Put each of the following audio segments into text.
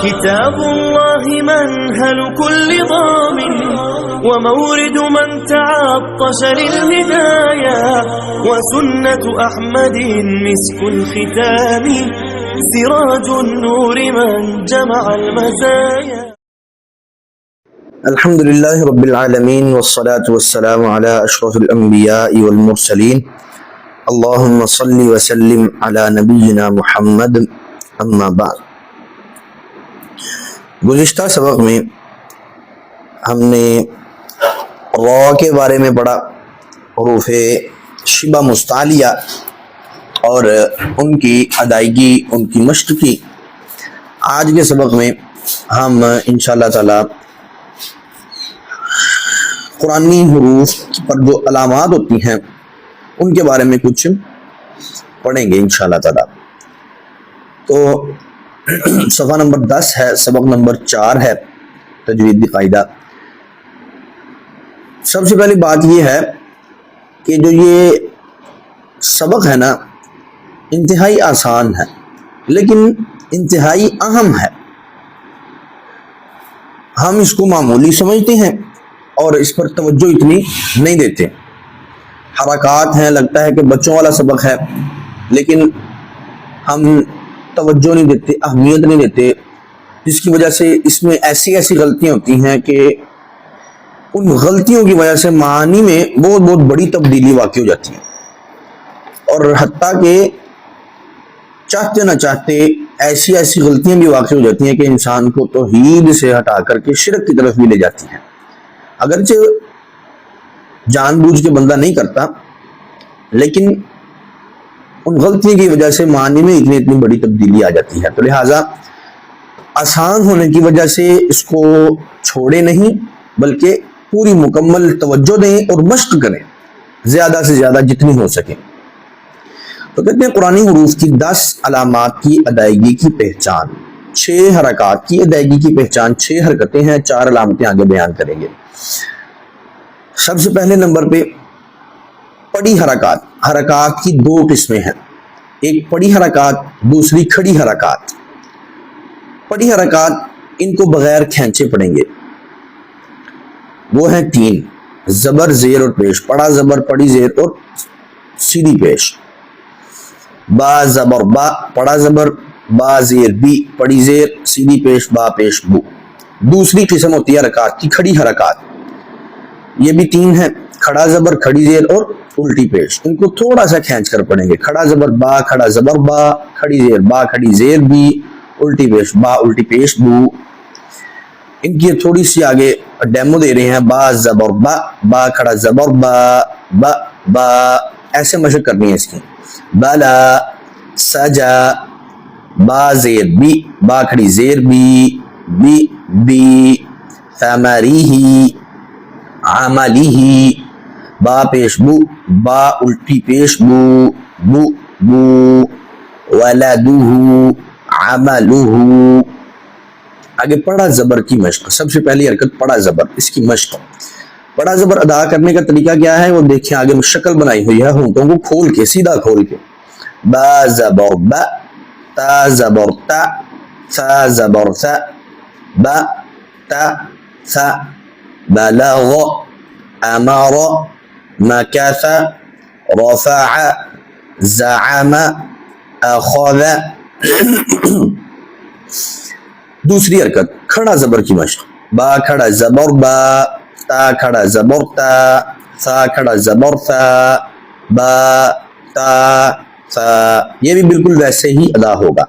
كتاب الله منهل كل ضامن ومورد من تعطش للهدايا وسنة أحمد مسك الختام سراج النور من جمع المزايا. الحمد لله رب العالمين والصلاة والسلام على أشرف الأنبياء والمرسلين اللهم صل وسلم على نبينا محمد اما بعد. گزشتہ سبق میں ہم نے را کے بارے میں پڑھا، حروف شبہ مستعلیہ اور ان کی ادائیگی، ان کی مشق کی. آج کے سبق میں ہم انشاءاللہ تعالی قرآنی حروف پر جو علامات ہوتی ہیں ان کے بارے میں کچھ پڑھیں گے انشاءاللہ تعالی. تو صفحہ نمبر 10 ہے، سبق نمبر 4 ہے، تجویدی قاعدہ. سب سے پہلی بات یہ ہے کہ جو یہ سبق ہے نا انتہائی آسان ہے لیکن انتہائی اہم ہے. ہم اس کو معمولی سمجھتے ہیں اور اس پر توجہ اتنی نہیں دیتے. حرکات ہیں، لگتا ہے کہ بچوں والا سبق ہے لیکن ہم توجہ نہیں دیتے، اہمیت نہیں دیتے، جس کی وجہ سے اس میں ایسی غلطیاں ہوتی ہیں کہ ان غلطیوں کی وجہ سے معانی میں بہت بڑی تبدیلی واقع ہو جاتی ہے. اور حتیٰ کہ چاہتے نہ چاہتے ایسی غلطیاں بھی واقع ہو جاتی ہیں کہ انسان کو توحید سے ہٹا کر کے شرک کی طرف بھی لے جاتی ہیں. اگرچہ جان بوجھ کے بندہ نہیں کرتا لیکن ان غلطیوں کی وجہ سے معنی میں اتنی بڑی تبدیلی آ جاتی ہے. تو لہٰذا آسان ہونے کی وجہ سے اس کو چھوڑے نہیں بلکہ پوری مکمل توجہ دیں اور مشق کریں زیادہ سے زیادہ جتنی ہو سکے. تو کہتے ہیں قرآنی حروف کی 10 علامات کی ادائیگی کی پہچان، 6 حرکات کی ادائیگی کی پہچان، 6 حرکتیں ہیں، 4 علامتیں آگے بیان کریں گے. سب سے پہلے نمبر پہ پڑی حرکات. حرکات کی 2 قسمیں ہیں، ایک پڑی حرکات، دوسری کھڑی حرکات. پڑی حرکات ان کو بغیر کھینچے پڑھیں گے، وہ ہیں 3: زبر، زیر اور پیش. پڑا زبر، پڑی زیر اور سیدھی پیش. با زبر با، پڑا زبر، با زیر بی، پڑی زیر، سیدھی پیش، با پیش بو. دوسری قسم ہوتی ہے حرکات کی کھڑی حرکات. یہ بھی 3 ہیں: کھڑا زبر، کھڑی زیر اور الٹی پیش. ان کو تھوڑا سا کھینچ کر پڑھیں گے. کھڑا زبر با، کھڑا زبر با، کھڑی زیر با، کھڑی زیر بی، الٹی پیش با، الٹی پیش بو. ان کی تھوڑی سی آگے ڈیمو دے رہے ہیں. با زبر با، با کھڑا زبر با، با با، ایسے مشق کرنی ہے اس کی. بالا سجا، با زیر بی، با کھڑی زیر بی، بی بی. ثمریہی، عملیہی، با پیش بو، با الٹی پیش بو، بو بو. ولدہ، عملہ. آگے پڑا زبر کی مشق. سب سے پہلی حرکت پڑا زبر، اس کی مشق. پڑا زبر ادا کرنے کا طریقہ کیا ہے وہ دیکھیں. آگے شکل بنائی ہوئی ہے ہونٹوں کو کھول کے، سیدھا کھول کے. با زبر با، تا زبر تا، ثا زبر ثا، با تا ثا. بلغ، امر، مکث، رفع، زعم، اخذ. دوسری حرکت کھڑا زبر کی مشق. با کھڑا زبر با، تا کھڑا زبر تا، ثا کھڑا زبر ثا، با تا ثا. یہ بھی بالکل ویسے ہی ادا ہوگا.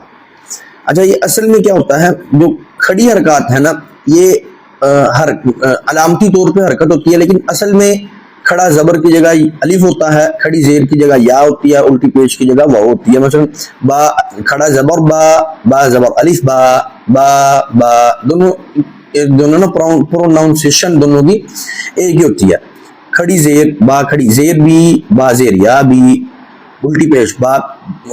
اچھا، یہ اصل میں کیا ہوتا ہے، جو کھڑی حرکات ہے نا یہ علامتی طور پہ حرکت ہوتی ہے لیکن اصل میں کھڑا زبر کی جگہ الف ہوتا ہے، کھڑی زیر کی جگہ یا ہوتی ہے، الٹی پیش کی جگہ واو ہوتی ہے. مثلا با کھڑا زبر با، با زبر الف با، با با. دونوں نا پروناؤنسیشن دونوں کی ایک ہی ہوتی ہے. کھڑی زیر با، کھڑی زیر بی، با زیر یا بی، الٹی پیش با،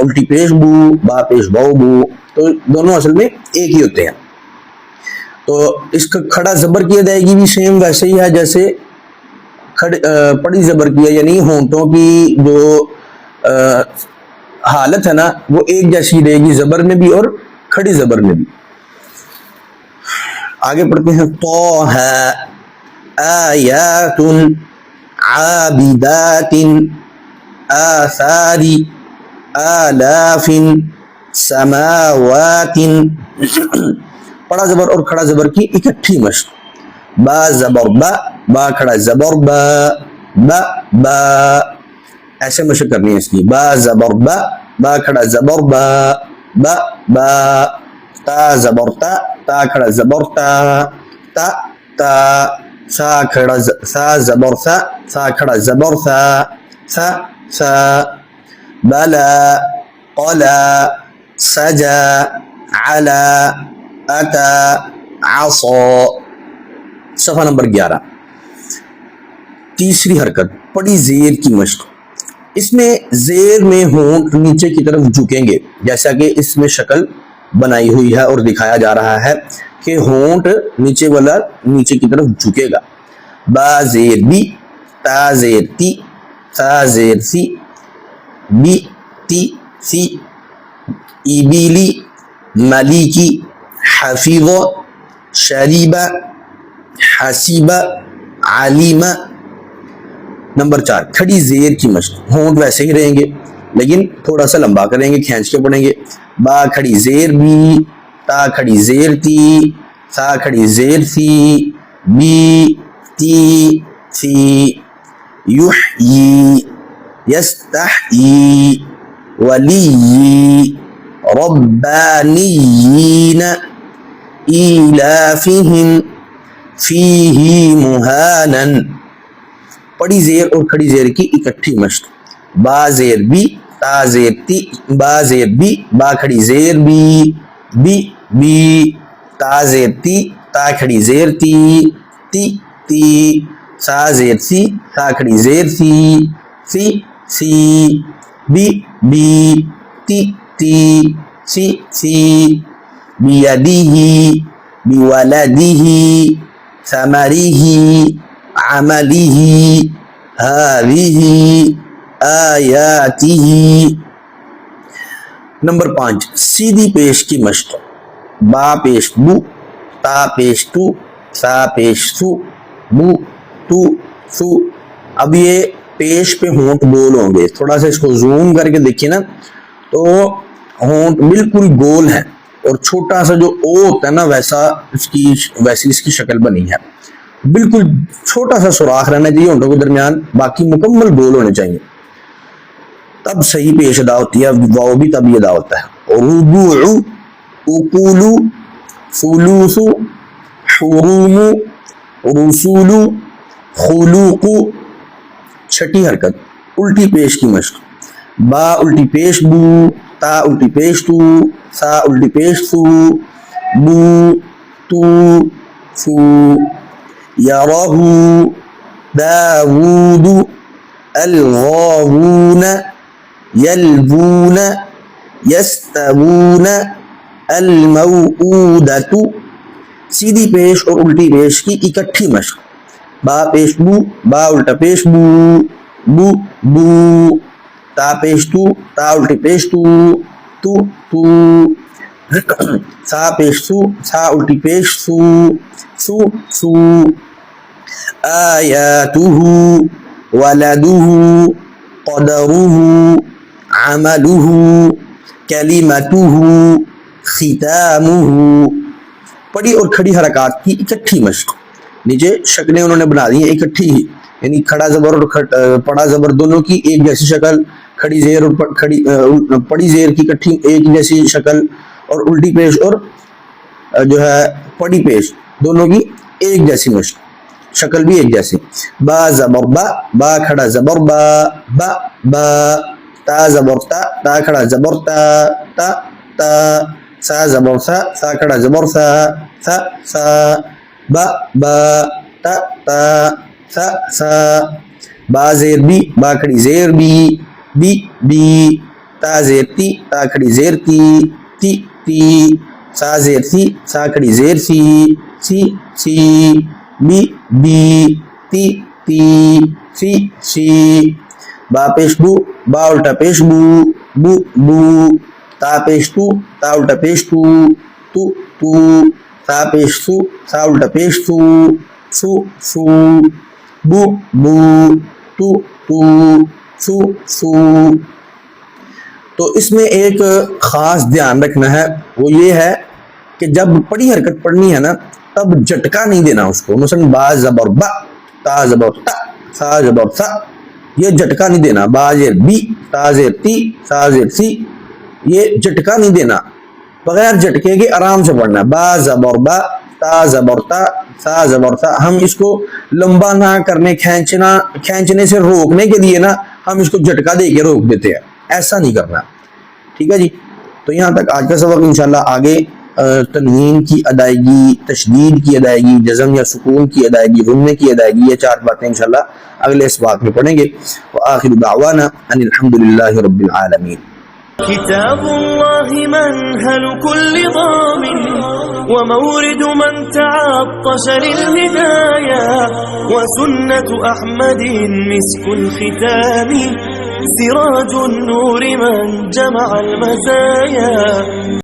الٹی پیش بو، با پیش بو بو. تو دونوں اصل میں ایک ہی ہوتے ہیں. تو اس کا کھڑا زبر کی ادائیگی بھی سیم ویسے ہی ہے جیسے پڑی زبر کی ہے، یعنی ہونٹوں کی جو حالت ہے نا وہ ایک جیسی رہے گی زبر میں بھی اور کھڑی زبر میں بھی. آگے پڑھتے ہیں طہ آیات عابدات آثار آلاف سماوات. پڑا زبر اور کھڑا زبر کی اکٹھی مشق. با زبر با، با کھڑا زبر با، با با ایسے مشق کرنی ہے اس کی. با زبر با، با کھڑا زبر با، با با. تا زبر تا، تا کھڑا زبر تا، تا تا. سا کھڑا سا زبر سا، سا کھڑا زبر سا، سا سا. بلا قلا سجا علا اتا عصا. صفحہ نمبر 11. تیسری حرکت پڑی زیر کی مشق. اس میں زیر میں ہونٹ نیچے کی طرف جھکیں گے، جیسا کہ اس میں شکل بنائی ہوئی ہے اور دکھایا جا رہا ہے کہ ہونٹ نیچے والا نیچے کی طرف جھکے گا. با زیر بی، تا زیر تی، تا زیر سی، بی تی سی. ایبیلی ملیکی حفیظ شریب حسیب علیم. نمبر 4 کھڑی زیر کی مشق. ہونٹ ویسے ہی رہیں گے لیکن تھوڑا سا لمبا کریں گے، کھینچ کے پڑھیں گے. با کھڑی زیر بی، تا کھڑی زیر تی، سا کھڑی زیر سی، بی تی سی. یحیی یستحیی ولی ربانیین ایلافہم فیہ مہانا. پڑی زیر اور کھڑی زیر کی اکٹھی مشق. با زیر بی، تا زیر تی، با زیر بی، با کھڑی زیر بی، بی بی. تا زیر تی، تا کھڑی زیر تی، تی تی. سا زیر سی، سا کھڑی زیر سی، سی سی. بی بی، تی تی، سی سی. بیدیہ بولدیہ ثمریہ عملیہ ہذہ آیاتہ. نمبر 5 سیدھی پیش کی مشق. با پیش بو، تا پیش تو، سا پیش سو، بو تو سو. اب یہ پیش پہ ہونٹ گول ہوں گے. تھوڑا سا اس کو زوم کر کے دیکھیے نا تو ہونٹ بالکل گول ہے اور چھوٹا سا جو او ہوتا ہے نا ویسی اس کی شکل بنی ہے. بالکل چھوٹا سا سوراخ رہنا چاہیے ہونٹوں کے درمیان، باقی مکمل گول ہونے چاہیے، تب صحیح پیش ادا ہوتی ہے. واو بھی تب یہ ادا ہوتا ہے. ربوع اقول فلوس حروم رسول خلوق. چھٹی حرکت الٹی پیش کی مشق. با الٹی پیش بو، تا الٹی پیش تو، سا الٹی پیش سو، بو تو سو. یرہ داود الغاوون یلبون یستوون الموعودۃ. سیدھی پیش اور الٹی پیش کی اکٹھی مشق. با پیش بو، با الٹا پیش بو، بو بو. تا پیش تو، تا الٹی پیش تو، تو تو. سا پیش سو، سا الٹی پیش سو، سو سو. آیاتہ ولدہ قدرہ عملہ کلمتہ ختامہ. پڑی اور کھڑی حرکات کی اکٹھی مشق. نیچے شکلیں انہوں نے بنا دی ہیں اکٹھی ہی، یعنی کھڑا زبر اور پڑا زبر دونوں کی ایک جیسی شکل، کھڑی زیر اور پڑی زیر کی اکٹھی ایک جیسی شکل، اور الٹی پیش اور جو ہے پڑی پیش دونوں کی ایک جیسی مشق، شکل بھی ایک جیسی. با زبر با، با کھڑا زبر با، با با. تا زبر تا، تا کھڑا زبر تا، تا تا. سا زبر سا، سا کھڑا زبر سا، سا سا. با با، تا تا، سا سا. با زیر بی، با کھڑی زیر بی، بی بی. تا زیر تی، تا کھڑی زیر تی، تی تی. سا زیر سی، سا کھڑی زیر سی، سی سی. بی بی، تی تی، سی سی. با پیش بو، با الٹا پیش بو، بو بو. تا پیش تو، تا الٹا پیش تو، تو تو. تا پیش سو، سا الٹا پیش سو، سو سو، بو بو، تو تو، سو سو. تو اس میں ایک خاص دھیان رکھنا ہے، وہ یہ ہے کہ جب پڑی حرکت پڑھنی ہے نا تب جھٹکا نہیں دینا اس کو. مثلا با زبر با، تا زبر تا، سا زبر سا، یہ جھٹکا نہیں دینا. با زیر بی، تا زیر تی، سا زیر سی، یہ جھٹکا نہیں دینا، بغیر جھٹکے کے آرام سے پڑھنا ہے. با زبر با، تا زبر تا، سا زبر سا. ہم اس کو لمبا نہ کرنے، کھینچنے سے روکنے کے لیے نا ہم اس کو جھٹکا دے کے روک دیتے ہیں، ایسا نہیں کرنا. ٹھیک ہے جی. تو یہاں تک آج کا سبق. انشاءاللہ آگے تنوین کی ادائیگی، تشدید کی ادائیگی، جزم یا سکون کی ادائیگی، غننے کی ادائیگی، یہ 4 باتیں انشاءاللہ اگلے اسباق میں پڑھیں گے. وآخر دعوانا ان الحمدللہ رب العالمین. كتاب الله منهل كل ضامن ومورد من تعطش للهدايا وسنة أحمد مسك الختام سراج النور من جمع المزايا.